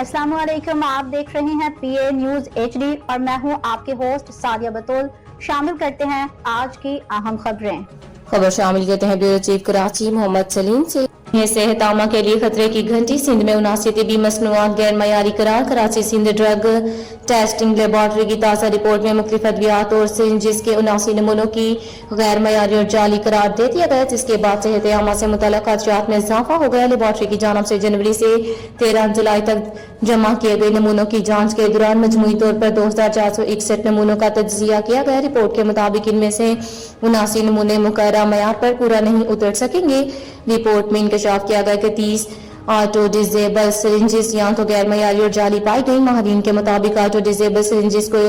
अस्सलाम वालेकुम, आप देख रहे हैं PA न्यूज HD और मैं हूं आपके होस्ट सादिया बतौल। शामिल करते हैं आज की अहम खबरें। खबर शामिल करते हैं ब्यूरो चीफ कराची मोहम्मद सलीम से। सेहत आमा के लिए खतरे की घंटी, सिंध में 79 तिबी मसनूआत गैर मयारी करार। Karachi Sindh drug testing laboratory की ताज़ा रिपोर्ट में मुख्तलिफ अद्वियात और सिरिंजेस के 79 नमूनों की गैर मयारी और जाली करार दे दिया गया, जिसके बाद सेहत आमा से मुतल्लिक़ खदशात में इजाफा हो गया। लेबॉर्ट्री की जानिब से जनवरी से 13 जुलाई तक जमा किए गए नमूनों की जांच के दौरान मजमूई तौर पर 2461 नमूनों का तज्जिया किया गया। रिपोर्ट के मुताबिक इनमें से 79 नमूने मुकर्रर मयार पर पूरा नहीं उतर सकेंगे। रिपोर्ट में इंकशाफ किया गया कि 30 ऑटो डिजेबल सिरिंजेस या तो गैर मयारी और जाली पाई गई। माहिरीन के मुताबिक ऑटो डिजेबल सिरिंजेस को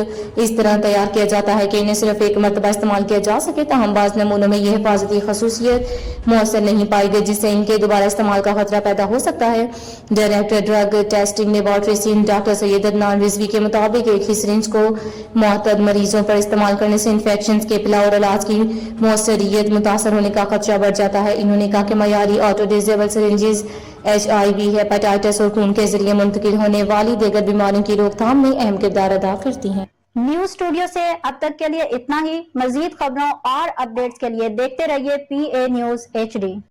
इस तरह तैयार किया जाता है कि इन्हें सिर्फ एक मरतबा इस्तेमाल किया जा सके, ताहम बाज़ नमूनों में यह हिफाजती खसूसियत मौसर नहीं पाई गई, जिससे इनके दोबारा इस्तेमाल का खतरा पैदा हो सकता है। Director drug testing laboratory Sindh doctor Syed Adnan Rizvi के मुताबिक एक ही सिरिंज को मुअत्तद मरीजों पर इस्तेमाल करने से इन्फेक्शन के पिला और इलाज की मौसरियत मुतासर होने का खदशा बढ़ जाता है। इन्होंने कहा कि मयारी auto disable syringes HIV, hepatitis और खून के जरिए मुंतकिल होने वाली दीगर बीमारियों की रोकथाम में अहम किरदार अदा करती हैं। न्यूज स्टूडियो से अब तक के लिए इतना ही। मजीद खबरों और अपडेट्स के लिए देखते रहिए PA न्यूज HD।